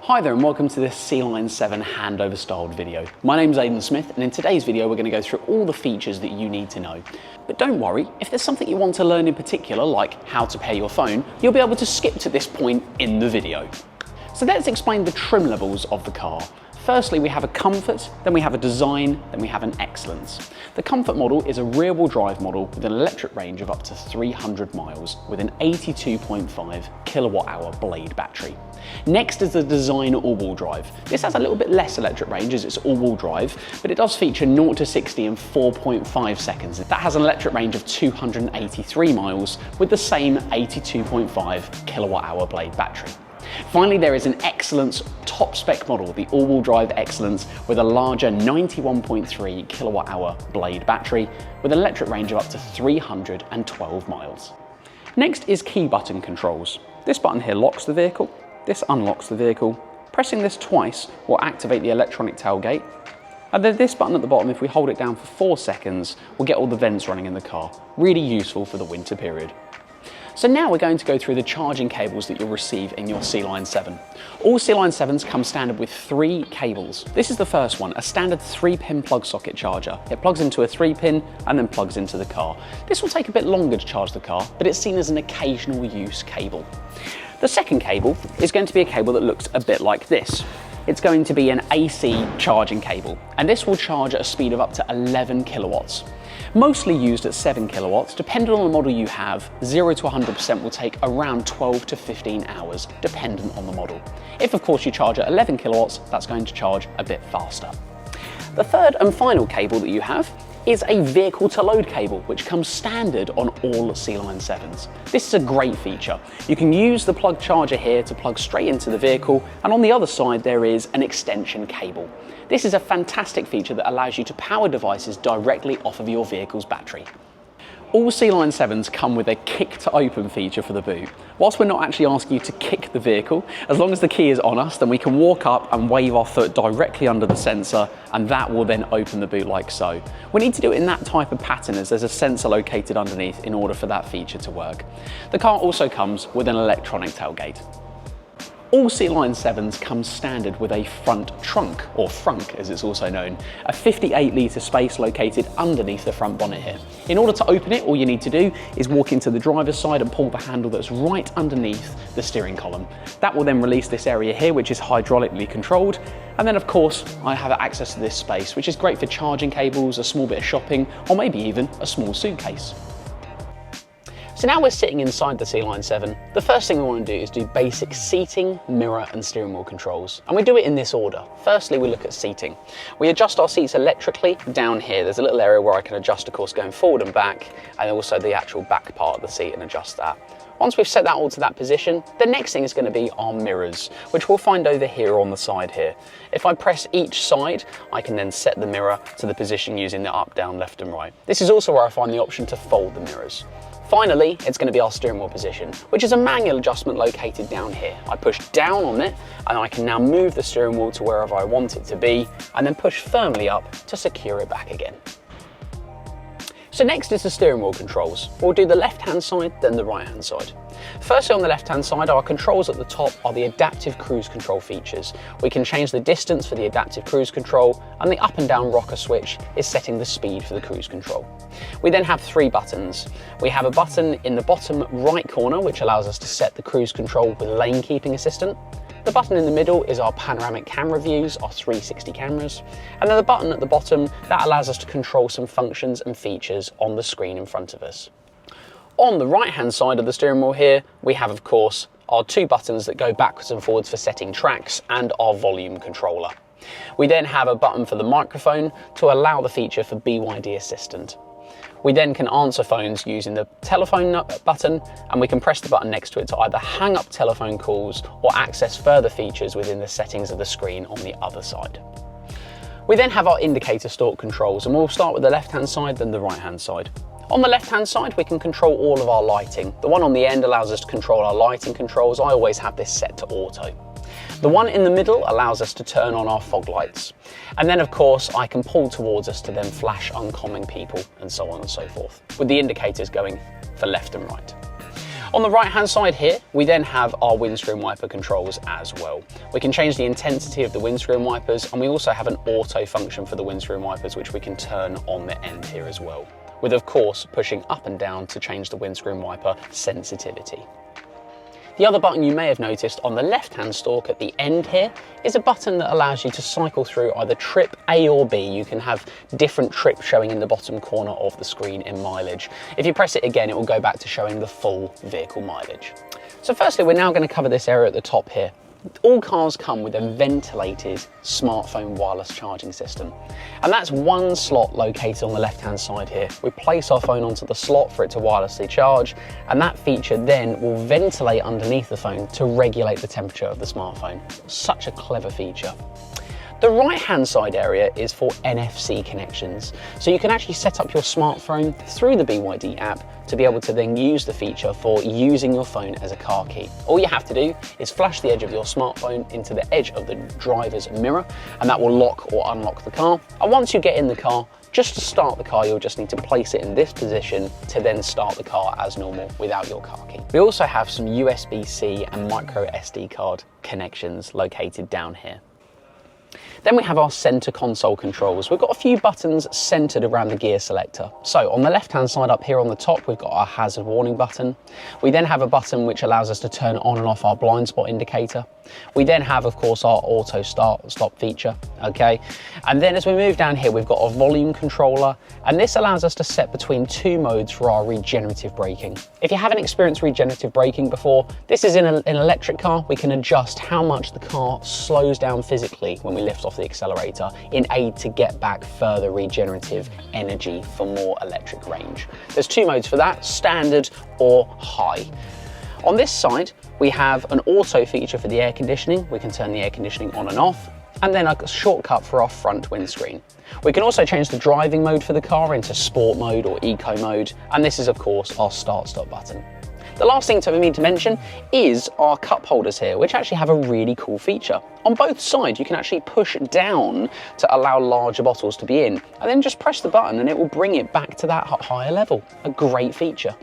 Hi there and welcome to this SEALION 7 handover styled video. My name's Aidan Smith and in today's video we're going to go through all the features that you need to know. But don't worry, if there's something you want to learn in particular, like how to pair your phone, you'll be able to skip to this point in the video. So let's explain the trim levels of the car. Firstly, we have a comfort, then we have a design, then we have an excellence. The comfort model is a rear-wheel drive model with an electric range of up to 300 miles with an 82.5 kilowatt-hour blade battery. Next is the design all-wheel drive. This has a little bit less electric range as it's all-wheel drive, but it does feature 0 to 60 in 4.5 seconds. That has an electric range of 283 miles with the same 82.5 kilowatt-hour blade battery. Finally, there is an Excellence top spec model, the all-wheel drive Excellence, with a larger 91.3 kilowatt-hour blade battery with an electric range of up to 312 miles. Next is key button controls. This button here locks the vehicle, this unlocks the vehicle. Pressing this twice will activate the electronic tailgate. And then this button at the bottom, if we hold it down for 4 seconds, will get all the vents running in the car. Really useful for the winter period. So now we're going to go through the charging cables that you'll receive in your SEALION 7. All SEALION 7s come standard with 3 cables. This is the first one, a standard 3-pin plug socket charger. It plugs into a 3-pin and then plugs into the car. This will take a bit longer to charge the car, but it's seen as an occasional use cable. The second cable is going to be a cable that looks a bit like this. It's going to be an AC charging cable, and this will charge at a speed of up to 11 kilowatts. Mostly used at 7 kilowatts, depending on the model you have, 0 to 100% will take around 12 to 15 hours, dependent on the model. If of course you charge at 11 kilowatts, that's going to charge a bit faster. The third and final cable that you have is a vehicle to load cable, which comes standard on all SEALION 7s. This is a great feature. You can use the plug charger here to plug straight into the vehicle, and on the other side there is an extension cable. This is a fantastic feature that allows you to power devices directly off of your vehicle's battery. All SEALION 7s come with a kick to open feature for the boot. Whilst we're not actually asking you to kick the vehicle, as long as the key is on us, then we can walk up and wave our foot directly under the sensor, and that will then open the boot like so. We need to do it in that type of pattern as there's a sensor located underneath in order for that feature to work. The car also comes with an electronic tailgate. All SEALION 7s come standard with a front trunk, or frunk as it's also known, a 58-litre space located underneath the front bonnet here. In order to open it, all you need to do is walk into the driver's side and pull the handle that's right underneath the steering column. That will then release this area here, which is hydraulically controlled. And then of course, I have access to this space, which is great for charging cables, a small bit of shopping, or maybe even a small suitcase. So now we're sitting inside the SEALION 7. The first thing we want to do is do basic seating, mirror and steering wheel controls. And we do it in this order. Firstly, we look at seating. We adjust our seats electrically down here. There's a little area where I can adjust, of course, going forward and back, and also the actual back part of the seat and adjust that. Once we've set that all to that position, the next thing is going to be our mirrors, which we'll find over here on the side here. If I press each side, I can then set the mirror to the position using the up, down, left and right. This is also where I find the option to fold the mirrors. Finally, it's going to be our steering wheel position, which is a manual adjustment located down here. I push down on it and I can now move the steering wheel to wherever I want it to be and then push firmly up to secure it back again. So next is the steering wheel controls. We'll do the left-hand side, then the right-hand side. Firstly, on the left-hand side, our controls at the top are the adaptive cruise control features. We can change the distance for the adaptive cruise control, and the up and down rocker switch is setting the speed for the cruise control. We then have 3 buttons. We have a button in the bottom right corner, which allows us to set the cruise control with lane keeping assistant. The button in the middle is our panoramic camera views, our 360 cameras. And then the button at the bottom, that allows us to control some functions and features on the screen in front of us. On the right-hand side of the steering wheel here, we have, of course, our 2 buttons that go backwards and forwards for setting tracks and our volume controller. We then have a button for the microphone to allow the feature for BYD Assistant. We then can answer phones using the telephone button, and we can press the button next to it to either hang up telephone calls or access further features within the settings of the screen on the other side. We then have our indicator stalk controls, and we'll start with the left-hand side, then the right-hand side. On the left-hand side, we can control all of our lighting. The one on the end allows us to control our lighting controls. I always have this set to auto. The one in the middle allows us to turn on our fog lights. And then of course, I can pull towards us to then flash oncoming people and so on and so forth, with the indicators going for left and right. On the right hand side here, we then have our windscreen wiper controls as well. We can change the intensity of the windscreen wipers, and we also have an auto function for the windscreen wipers, which we can turn on the end here as well, with of course pushing up and down to change the windscreen wiper sensitivity. The other button you may have noticed on the left-hand stalk at the end here is a button that allows you to cycle through either trip A or B. You can have different trips showing in the bottom corner of the screen in mileage. If you press it again, it will go back to showing the full vehicle mileage. So firstly, we're now going to cover this area at the top here. All cars come with a ventilated smartphone wireless charging system, and that's one slot located on the left hand side here. We place our phone onto the slot for it to wirelessly charge, and that feature then will ventilate underneath the phone to regulate the temperature of the smartphone. Such a clever feature. The right hand side area is for NFC connections. So you can actually set up your smartphone through the BYD app to be able to then use the feature for using your phone as a car key. All you have to do is flash the edge of your smartphone into the edge of the driver's mirror, and that will lock or unlock the car. And once you get in the car, just to start the car, you'll just need to place it in this position to then start the car as normal without your car key. We also have some USB-C and micro SD card connections located down here. Then we have our center console controls. We've got a few buttons centered around the gear selector. So on the left-hand side up here on the top, we've got our hazard warning button. We then have a button which allows us to turn on and off our blind spot indicator. We then have, of course, our auto stop feature, okay? And then as we move down here, we've got our volume controller, and this allows us to set between two modes for our regenerative braking. If you haven't experienced regenerative braking before, this is in an electric car. We can adjust how much the car slows down physically when we lift off the accelerator in aid to get back further regenerative energy for more electric range. There's two modes for that, standard or high. On this side, we have an auto feature for the air conditioning. We can turn the air conditioning on and off, and then a shortcut for our front windscreen. We can also change the driving mode for the car into sport mode or eco mode, and this is of course our start-stop button. The last thing for me to mention is our cup holders here, which actually have a really cool feature. On both sides, you can actually push down to allow larger bottles to be in, and then just press the button and it will bring it back to that higher level. A great feature.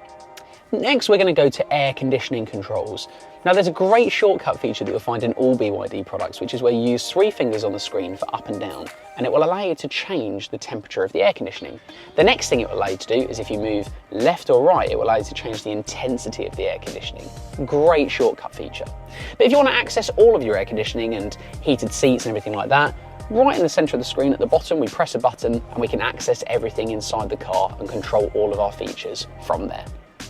Next, we're going to go to air conditioning controls. Now, there's a great shortcut feature that you'll find in all BYD products, which is where you use 3 fingers on the screen for up and down, and it will allow you to change the temperature of the air conditioning. The next thing it will allow you to do is if you move left or right, it will allow you to change the intensity of the air conditioning. Great shortcut feature. But if you want to access all of your air conditioning and heated seats and everything like that, right in the center of the screen at the bottom, we press a button and we can access everything inside the car and control all of our features from there.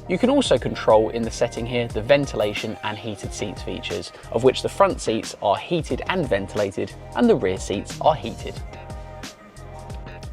You can also control in the setting here the ventilation and heated seats features, of which the front seats are heated and ventilated and the rear seats are heated.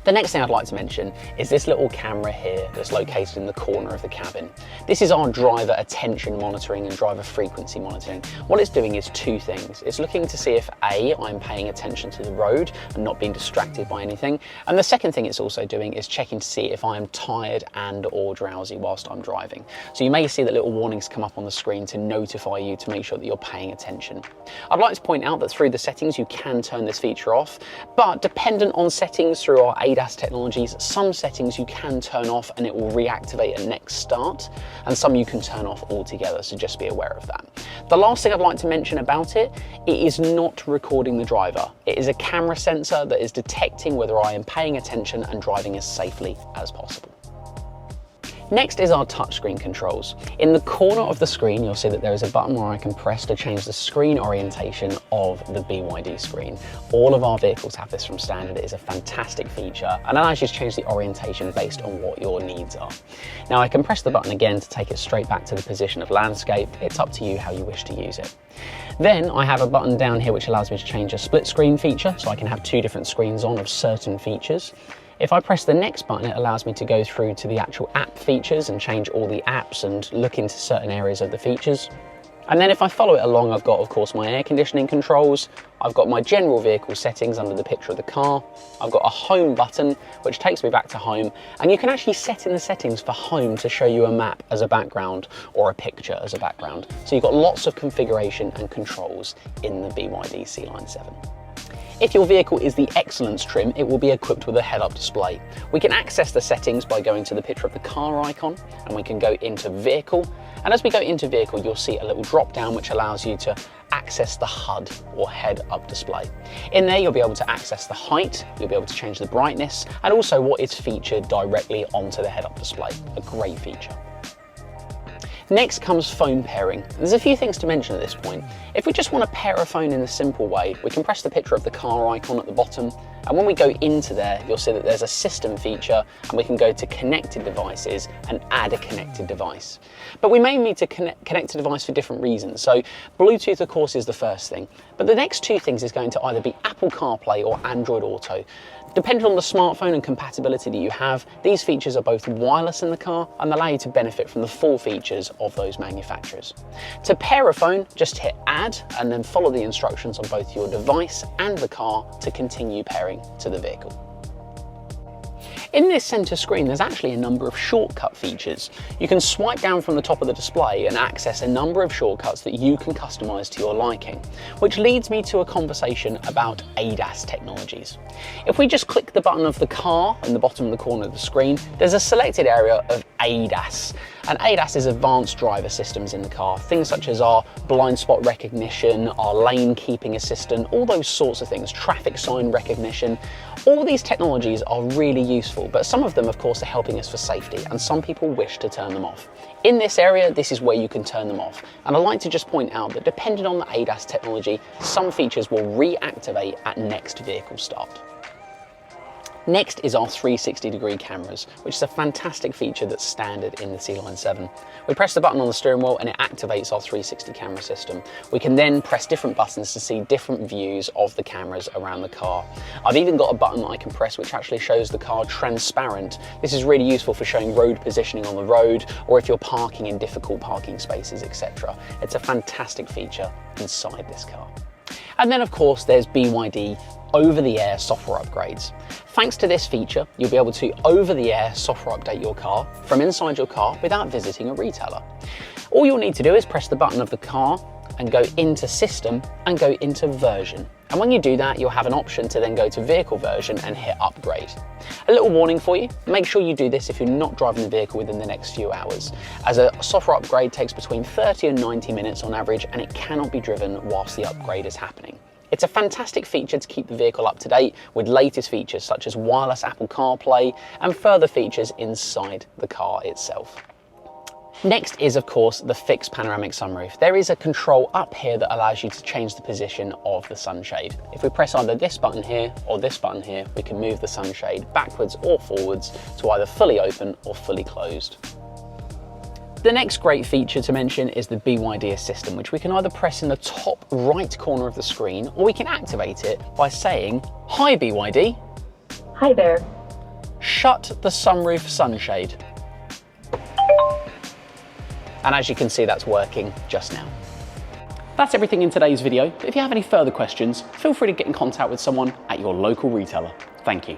The next thing I'd like to mention is this little camera here that's located in the corner of the cabin. This is our driver attention monitoring and driver frequency monitoring. What it's doing is 2 things. It's looking to see if A, I'm paying attention to the road and not being distracted by anything. And the second thing it's also doing is checking to see if I am tired and or drowsy whilst I'm driving. So you may see that little warnings come up on the screen to notify you to make sure that you're paying attention. I'd like to point out that through the settings you can turn this feature off, but dependent on settings through our ADAS technologies, some settings you can turn off and it will reactivate at next start, and some you can turn off altogether, so just be aware of that. The last thing I'd like to mention about it is not recording the driver. It is a camera sensor that is detecting whether I am paying attention and driving as safely as possible. Next is our touchscreen controls. In the corner of the screen, you'll see that there is a button where I can press to change the screen orientation of the BYD screen. All of our vehicles have this from standard. It is a fantastic feature and allows you to change the orientation based on what your needs are. Now I can press the button again to take it straight back to the position of landscape. It's up to you how you wish to use it. Then I have a button down here which allows me to change a split screen feature, so I can have 2 different screens on of certain features. If I press the next button, it allows me to go through to the actual app features and change all the apps and look into certain areas of the features. And then if I follow it along, I've got, of course, my air conditioning controls. I've got my general vehicle settings under the picture of the car. I've got a home button, which takes me back to home. And you can actually set in the settings for home to show you a map as a background or a picture as a background. So you've got lots of configuration and controls in the BYD SEALION 7. If your vehicle is the Excellence trim, it will be equipped with a head-up display. We can access the settings by going to the picture of the car icon, and we can go into Vehicle. And as we go into Vehicle, you'll see a little drop down which allows you to access the HUD, or head-up display. In there, you'll be able to access the height, you'll be able to change the brightness, and also what is featured directly onto the head-up display. A great feature. Next comes phone pairing. There's a few things to mention at this point. If we just want to pair a phone in a simple way, we can press the picture of the car icon at the bottom, and when we go into there, you'll see that there's a system feature, and we can go to connected devices and add a connected device. But we may need to connect a device for different reasons. So Bluetooth, of course, is the first thing. But the next two things is going to either be Apple CarPlay or Android Auto. Depending on the smartphone and compatibility that you have, these features are both wireless in the car and allow you to benefit from the full features of those manufacturers. To pair a phone, just hit Add and then follow the instructions on both your device and the car to continue pairing to the vehicle. In this center screen, there's actually a number of shortcut features. You can swipe down from the top of the display and access a number of shortcuts that you can customize to your liking, which leads me to a conversation about ADAS technologies. If we just click the button of the car in the bottom of the corner of the screen, there's a selected area of ADAS. And ADAS is advanced driver systems in the car, things such as our blind spot recognition, our lane keeping assistant, all those sorts of things, traffic sign recognition. All these technologies are really useful, but some of them, of course, are helping us for safety, and some people wish to turn them off. In this area, this is where you can turn them off. And I'd like to just point out that depending on the ADAS technology, some features will reactivate at next vehicle start. Next is our 360-degree cameras, which is a fantastic feature that's standard in the SEALION 7. We press the button on the steering wheel and it activates our 360 camera system. We can then press different buttons to see different views of the cameras around the car. I've even got a button that I can press which actually shows the car transparent. This is really useful for showing road positioning on the road, or if you're parking in difficult parking spaces, etc. It's a fantastic feature inside this car. And then, of course, there's BYD over-the-air software upgrades. Thanks to this feature, you'll be able to over-the-air software update your car from inside your car without visiting a retailer. All you'll need to do is press the button of the car and go into System and go into Version. And when you do that, you'll have an option to then go to Vehicle Version and hit Upgrade. A little warning for you, make sure you do this if you're not driving the vehicle within the next few hours, as a software upgrade takes between 30 and 90 minutes on average, and it cannot be driven whilst the upgrade is happening. It's a fantastic feature to keep the vehicle up to date with latest features such as wireless Apple CarPlay and further features inside the car itself. Next is, of course, the fixed panoramic sunroof. There is a control up here that allows you to change the position of the sunshade. If we press either this button here or this button here, we can move the sunshade backwards or forwards to either fully open or fully closed. The next great feature to mention is the BYD Assistant, which we can either press in the top right corner of the screen, or we can activate it by saying, "Hi BYD. Hi there. Shut the sunroof sunshade." And as you can see, that's working just now. That's everything in today's video. But if you have any further questions, feel free to get in contact with someone at your local retailer. Thank you.